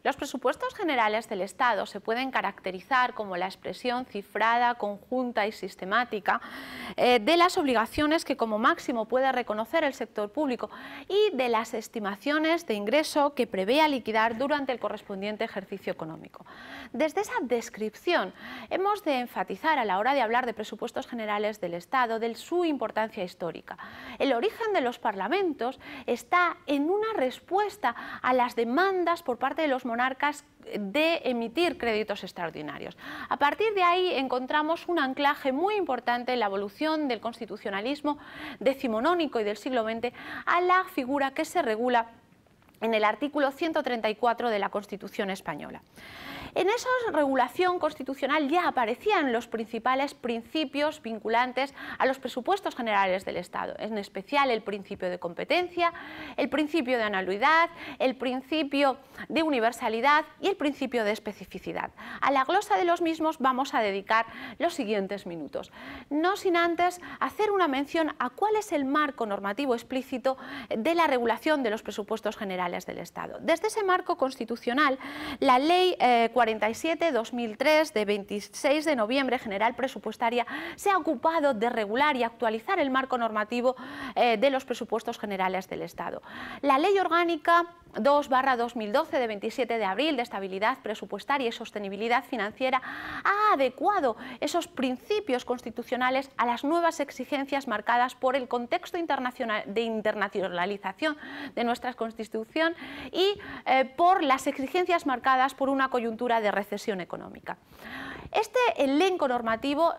Los presupuestos generales del Estado se pueden caracterizar como la expresión cifrada, conjunta y sistemática de las obligaciones que como máximo puede reconocer el sector público y de las estimaciones de ingreso que prevé liquidar durante el correspondiente ejercicio económico. Desde esa descripción hemos de enfatizar a la hora de hablar de presupuestos generales del Estado de su importancia histórica. El origen de los parlamentos está en una respuesta a las demandas por parte de los monarcas de emitir créditos extraordinarios. A partir de ahí encontramos un anclaje muy importante en la evolución del constitucionalismo decimonónico y del siglo XX a la figura que se regula en el artículo 134 de la Constitución española. En esa regulación constitucional ya aparecían los principales principios vinculantes a los presupuestos generales del Estado, en especial el principio de competencia, el principio de anualidad, el principio de universalidad y el principio de especificidad. A la glosa de los mismos vamos a dedicar los siguientes minutos, no sin antes hacer una mención a cuál es el marco normativo explícito de la regulación de los presupuestos generales del Estado. Desde ese marco constitucional, la Ley 47/2003 de 26 de noviembre general presupuestaria se ha ocupado de regular y actualizar el marco normativo de los presupuestos generales del Estado. La Ley Orgánica 2/2012 de 27 de abril de estabilidad presupuestaria y sostenibilidad financiera ha adecuado esos principios constitucionales a las nuevas exigencias marcadas por el contexto de internacionalización de nuestra Constitución y por las exigencias marcadas por una coyuntura de recesión económica. Este elenco normativo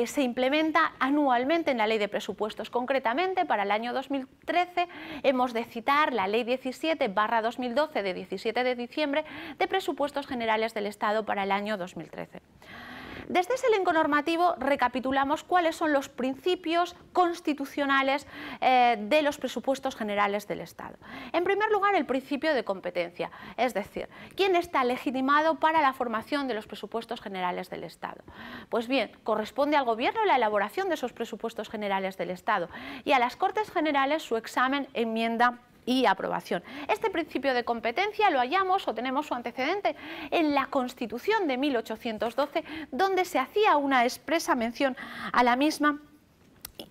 se implementa anualmente en la Ley de Presupuestos. Concretamente, para el año 2013 hemos de citar la Ley 17/2012 de 17 de diciembre de Presupuestos Generales del Estado para el año 2013. Desde ese elenco normativo recapitulamos cuáles son los principios constitucionales de los presupuestos generales del Estado. En primer lugar, el principio de competencia, es decir, ¿quién está legitimado para la formación de los presupuestos generales del Estado? Pues bien, corresponde al Gobierno la elaboración de esos presupuestos generales del Estado y a las Cortes Generales su examen, enmienda y aprobación. Este principio de competencia lo hallamos o tenemos su antecedente en la Constitución de 1812, donde se hacía una expresa mención a la misma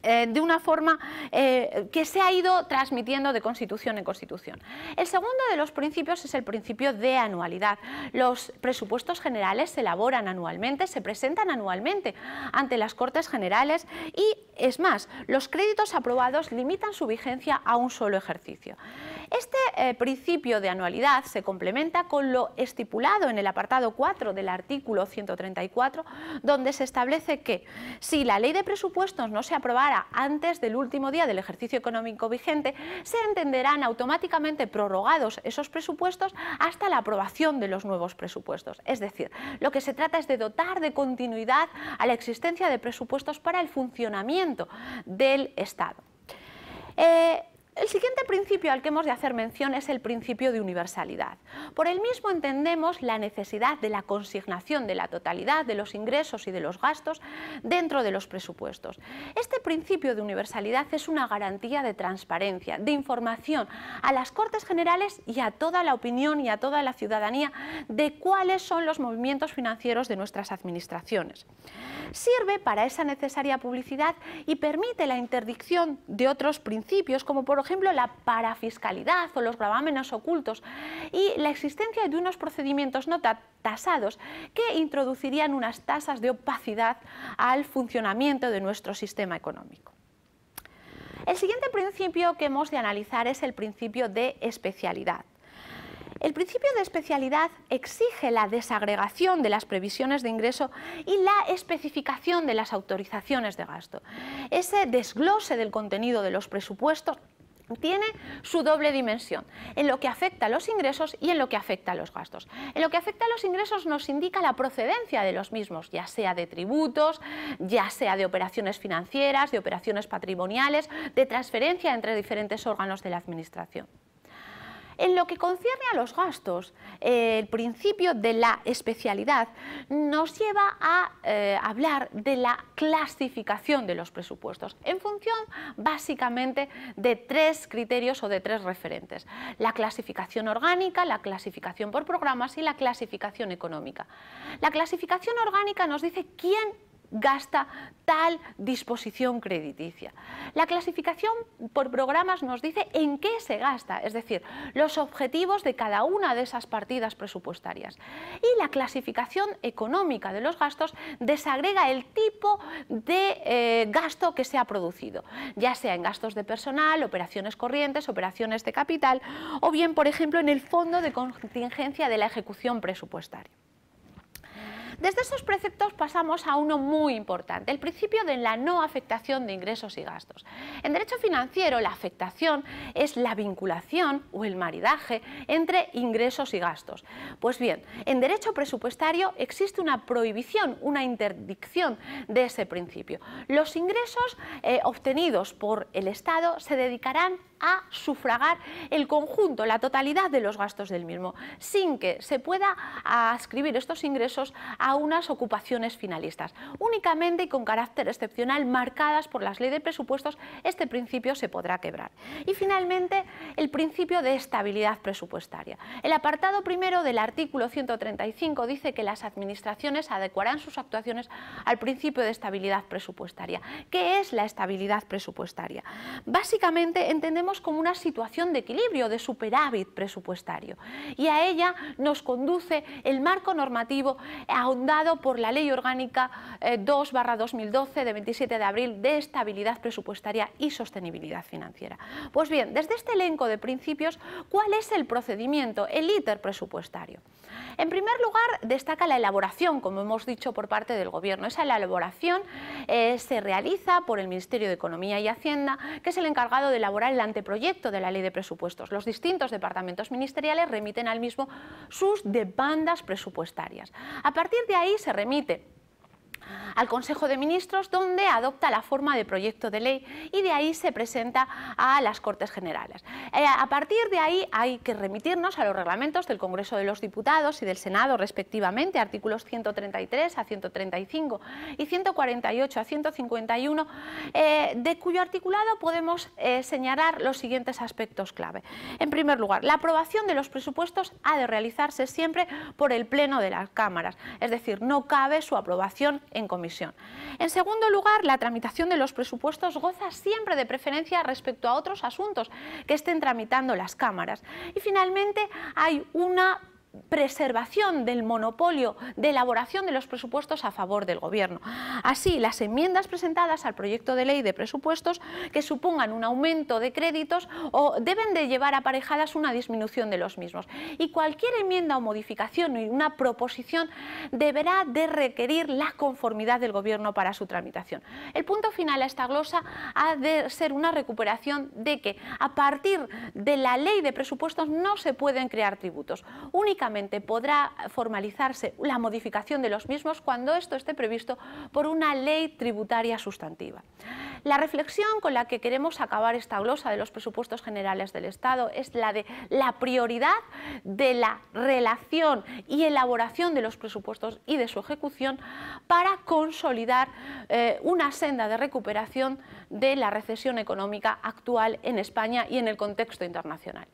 de una forma que se ha ido transmitiendo de constitución en constitución. El segundo de los principios es el principio de anualidad. Los presupuestos generales se elaboran anualmente, se presentan anualmente ante las Cortes Generales y, es más, los créditos aprobados limitan su vigencia a un solo ejercicio. Este principio de anualidad se complementa con lo estipulado en el apartado 4 del artículo 134, donde se establece que si la ley de presupuestos no se aprobara antes del último día del ejercicio económico vigente, se entenderán automáticamente prorrogados esos presupuestos hasta la aprobación de los nuevos presupuestos. Es decir, lo que se trata es de dotar de continuidad a la existencia de presupuestos para el funcionamiento del Estado. El siguiente principio al que hemos de hacer mención es el principio de universalidad. Por el mismo entendemos la necesidad de la consignación de la totalidad de los ingresos y de los gastos dentro de los presupuestos. Este principio de universalidad es una garantía de transparencia, de información a las Cortes Generales y a toda la opinión y a toda la ciudadanía de cuáles son los movimientos financieros de nuestras administraciones. Sirve para esa necesaria publicidad y permite la interdicción de otros principios, como por ejemplo la parafiscalidad o los gravámenes ocultos y la existencia de unos procedimientos no tasados que introducirían unas tasas de opacidad al funcionamiento de nuestro sistema económico. El siguiente principio que hemos de analizar es el principio de especialidad. El principio de especialidad exige la desagregación de las previsiones de ingreso y la especificación de las autorizaciones de gasto. Ese desglose del contenido de los presupuestos tiene su doble dimensión, en lo que afecta a los ingresos y en lo que afecta a los gastos. En lo que afecta a los ingresos nos indica la procedencia de los mismos, ya sea de tributos, ya sea de operaciones financieras, de operaciones patrimoniales, de transferencia entre diferentes órganos de la Administración. En lo que concierne a los gastos, el principio de la especialidad nos lleva a hablar de la clasificación de los presupuestos en función básicamente de tres criterios o de tres referentes: la clasificación orgánica, la clasificación por programas y la clasificación económica. La clasificación orgánica nos dice quién gasta tal disposición crediticia. La clasificación por programas nos dice en qué se gasta, es decir, los objetivos de cada una de esas partidas presupuestarias. Y la clasificación económica de los gastos desagrega el tipo de gasto que se ha producido, ya sea en gastos de personal, operaciones corrientes, operaciones de capital o bien, por ejemplo, en el fondo de contingencia de la ejecución presupuestaria. Desde esos preceptos pasamos a uno muy importante, el principio de la no afectación de ingresos y gastos. En derecho financiero, la afectación es la vinculación o el maridaje entre ingresos y gastos. Pues bien, en derecho presupuestario existe una prohibición, una interdicción de ese principio. Los ingresos obtenidos por el Estado se dedicarán a sufragar el conjunto, la totalidad de los gastos del mismo, sin que se pueda adscribir estos ingresos a unas ocupaciones finalistas. Únicamente y con carácter excepcional, marcadas por las leyes de presupuestos, este principio se podrá quebrar. Y finalmente, el principio de estabilidad presupuestaria. El apartado primero del artículo 135 dice que las administraciones adecuarán sus actuaciones al principio de estabilidad presupuestaria. ¿Qué es la estabilidad presupuestaria? Básicamente entendemos como una situación de equilibrio, de superávit presupuestario, y a ella nos conduce el marco normativo ahondado por la Ley Orgánica 2/2012 de 27 de abril de estabilidad presupuestaria y sostenibilidad financiera. Pues bien, desde este elenco de principios, ¿cuál es el procedimiento, el íter presupuestario? En primer lugar, destaca la elaboración, como hemos dicho, por parte del Gobierno. Esa elaboración se realiza por el Ministerio de Economía y Hacienda, que es el encargado de elaborar el anteproyecto de la Ley de Presupuestos. Los distintos departamentos ministeriales remiten al mismo sus demandas presupuestarias. A partir de ahí se remite al Consejo de Ministros, donde adopta la forma de proyecto de ley y de ahí se presenta a las Cortes Generales. A partir de ahí hay que remitirnos a los reglamentos del Congreso de los Diputados y del Senado respectivamente, artículos 133 a 135 y 148 a 151, de cuyo articulado podemos señalar los siguientes aspectos clave. En primer lugar, la aprobación de los presupuestos ha de realizarse siempre por el Pleno de las Cámaras, es decir, no cabe su aprobación en comisión. En segundo lugar, la tramitación de los presupuestos goza siempre de preferencia respecto a otros asuntos que estén tramitando las cámaras. Y finalmente hay una preservación del monopolio de elaboración de los presupuestos a favor del Gobierno. Así, las enmiendas presentadas al proyecto de ley de presupuestos que supongan un aumento de créditos o deben de llevar aparejadas una disminución de los mismos. Y cualquier enmienda o modificación y una proposición deberá de requerir la conformidad del Gobierno para su tramitación. El punto final a esta glosa ha de ser una recuperación de que a partir de la ley de presupuestos no se pueden crear tributos. Únicamente podrá formalizarse la modificación de los mismos cuando esto esté previsto por una ley tributaria sustantiva. La reflexión con la que queremos acabar esta glosa de los presupuestos generales del Estado es la de la prioridad de la relación y elaboración de los presupuestos y de su ejecución para consolidar una senda de recuperación de la recesión económica actual en España y en el contexto internacional.